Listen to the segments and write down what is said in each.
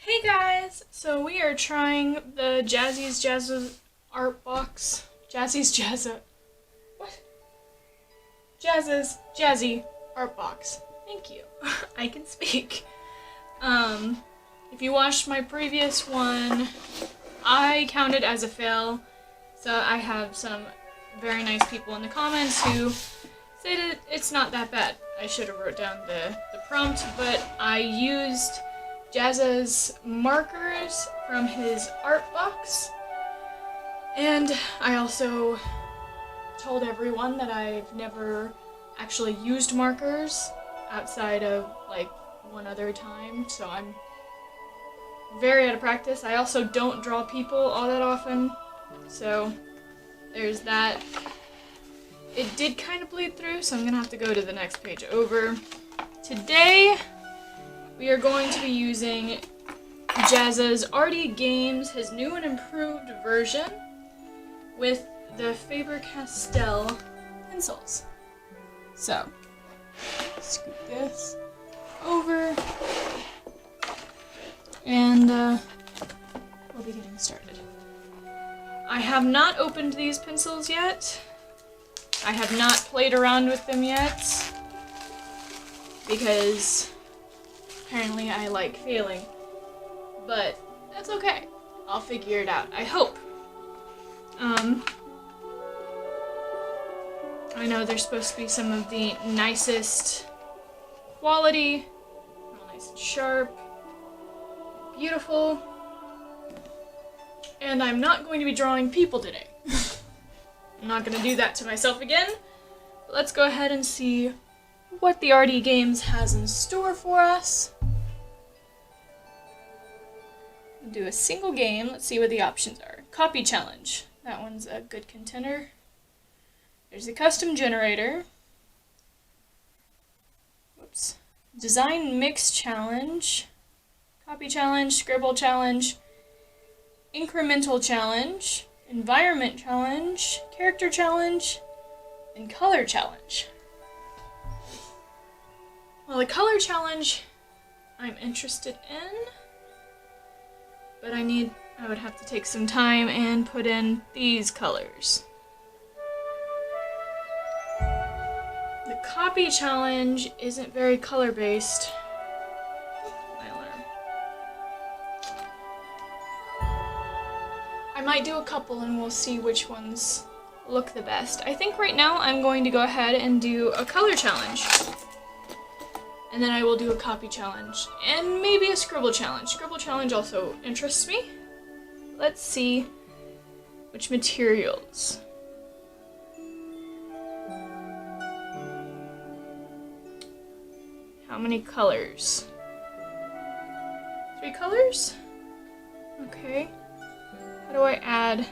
Hey guys! So we are trying the Jazzas art box. What? Jazzas Jazzy art box. Thank you. I can speak. If you watched my previous one, I counted as a fail. So I have some very nice people in the comments who say that it's not that bad. I should have wrote down the prompt, but I used Jazzas markers from his art box, and I also told everyone that I've never actually used markers outside of like one other time, so I'm very out of practice. I also don't draw people all that often, so there's that. It did kind of bleed through, so I'm gonna have to go to the next page over. Today we are going to be using Jazzas Arty Games, his new and improved version, with the Faber-Castell pencils. So, scoop this over, and we'll be getting started. I have not opened these pencils yet. I have not played around with them yet, because apparently I like failing, but that's okay. I'll figure it out, I hope. I know they're supposed to be some of the nicest quality, real nice and sharp, beautiful, and I'm not going to be drawing people today. I'm not going to do that to myself again. But let's go ahead and see what the Arty Games has in store for us. Do a single game. Let's see what the options are. Copy challenge. That one's a good contender. There's a custom generator. Whoops. Design mix challenge. Copy challenge. Scribble challenge. Incremental challenge. Environment challenge. Character challenge. And color challenge. Well, the color challenge I'm interested in, but I would have to take some time and put in these colors. The copy challenge isn't very color-based. I might do a couple and we'll see which ones look the best. I think right now I'm going to go ahead and do a color challenge. And then I will do a copy challenge, and maybe a scribble challenge. Scribble challenge also interests me. Let's see which materials. How many colors? 3 colors? Okay. How do I add?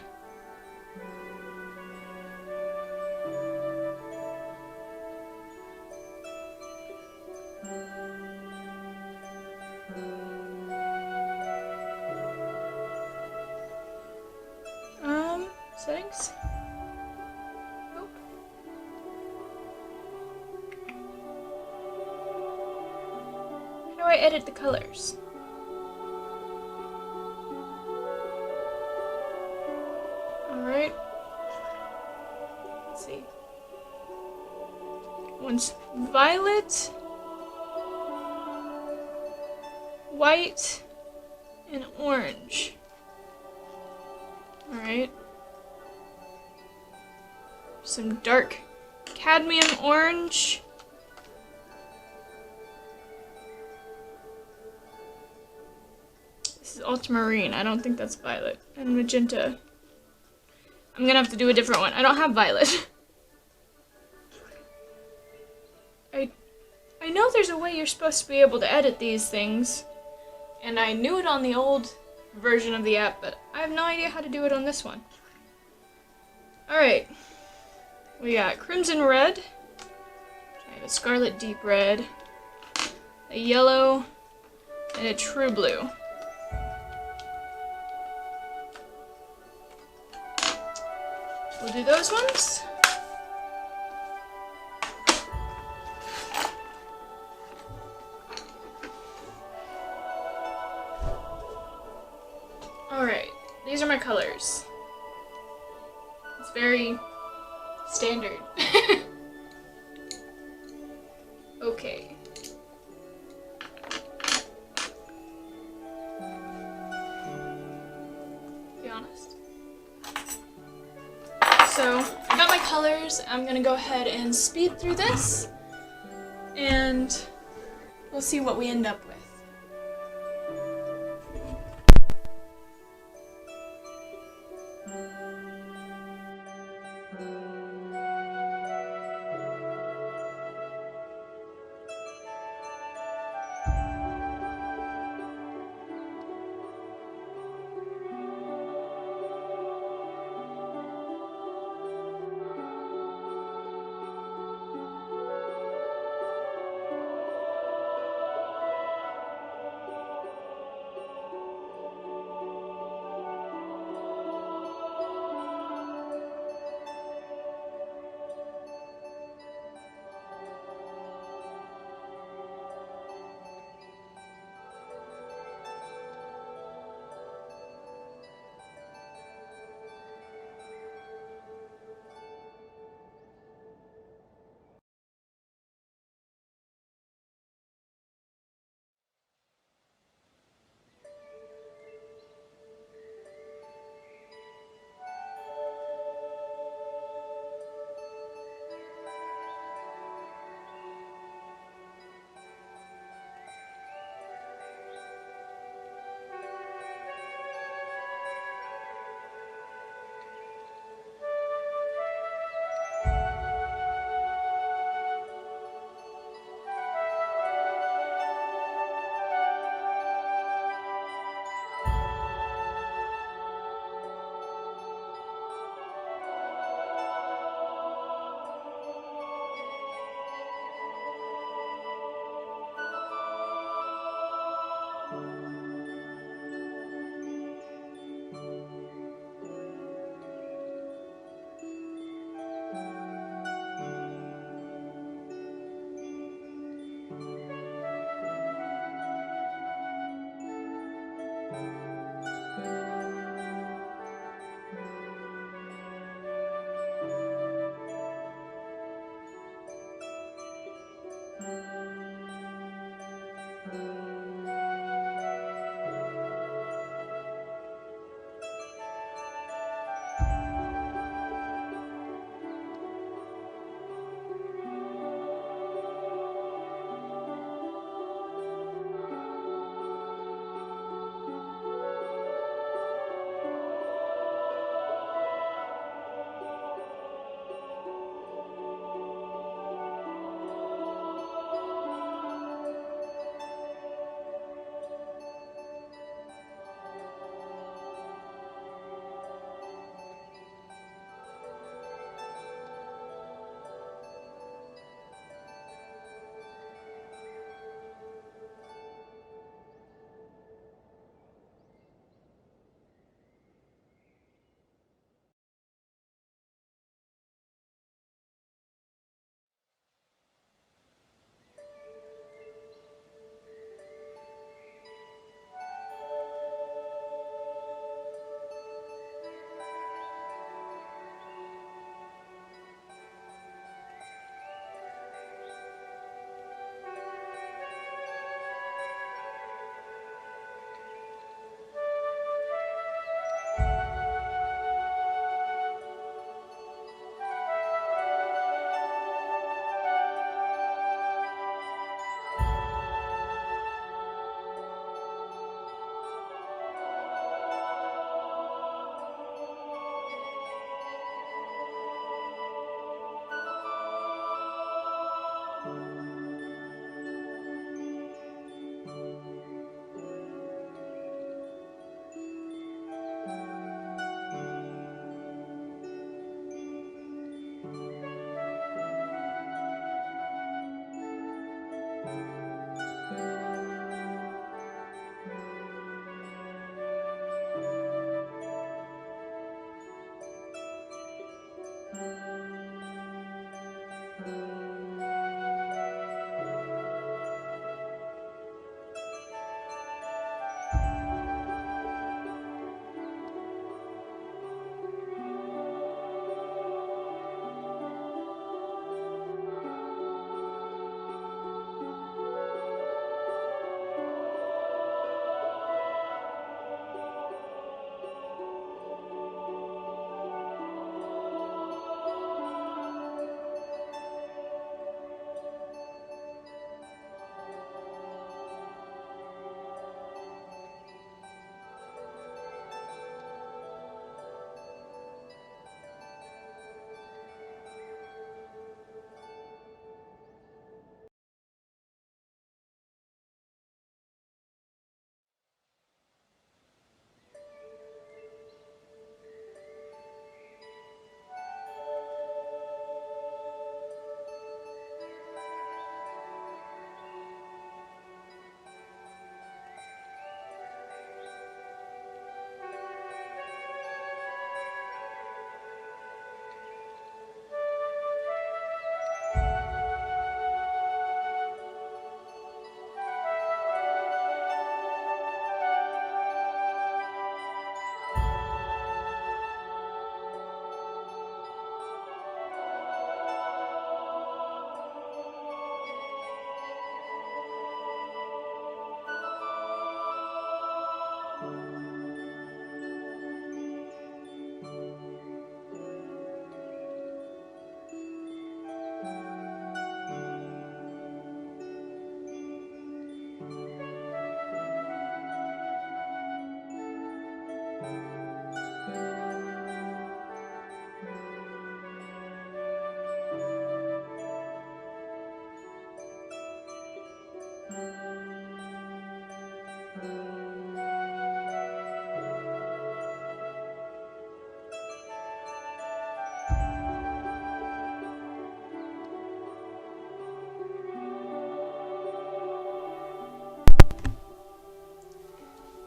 Settings? Nope. How do I edit the colors? Alright. Let's see. One's violet, white, and orange. Alright. Some dark cadmium orange. This is ultramarine. I don't think that's violet. And magenta. I'm gonna have to do a different one. I don't have violet. I know there's a way you're supposed to be able to edit these things, and I knew it on the old version of the app, but I have no idea how to do it on this one. Alright. We got crimson red, I have a scarlet deep red, a yellow, and a true blue. We'll do those ones. Alright, these are my colors. It's very standard. Okay. Be honest. So, I got my colors. I'm gonna go ahead and speed through this, and we'll see what we end up with.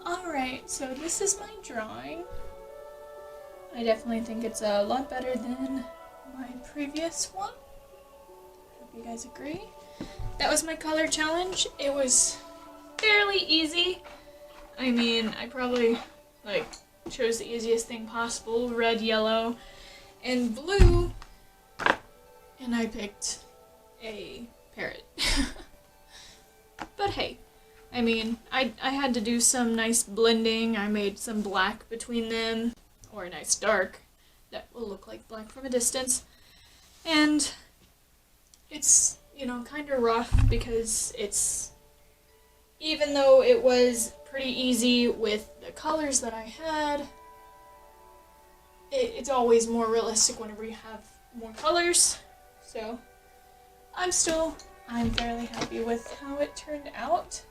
Alright, so this is my drawing. I definitely think it's a lot better than my previous one. Hope you guys agree. That was my color challenge. It was fairly easy. I mean, I probably chose the easiest thing possible. Red, yellow, and blue. And I picked a parrot. But hey, I mean, I had to do some nice blending. I made some black between them, or a nice dark that will look like black from a distance. And it's, you know, kind of rough because even though it was pretty easy with the colors that I had, it's always more realistic whenever you have more colors. So I'm fairly happy with how it turned out.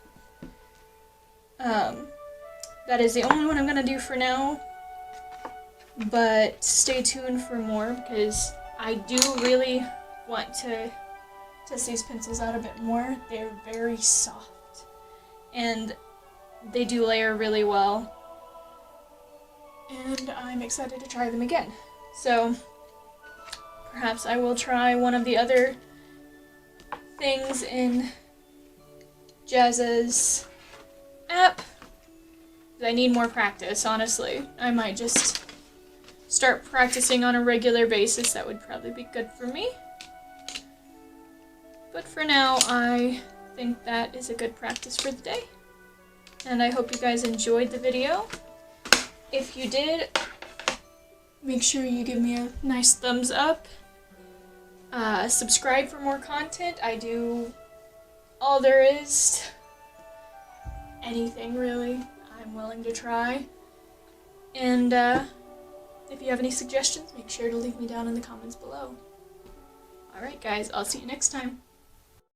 That is the only one I'm gonna do for now, but stay tuned for more because I do really want to test these pencils out a bit more. They're very soft and they do layer really well, and I'm excited to try them again. So perhaps I will try one of the other things in Jazzas app. I need more practice, honestly. I might just start practicing on a regular basis. That would probably be good for me. But for now, I think that is a good practice for the day. And I hope you guys enjoyed the video. If you did, make sure you give me a nice thumbs up. Subscribe for more content. I do all there is. Anything, really. I'm willing to try. And if you have any suggestions, make sure to leave me down in the comments below. Alright guys, I'll see you next time.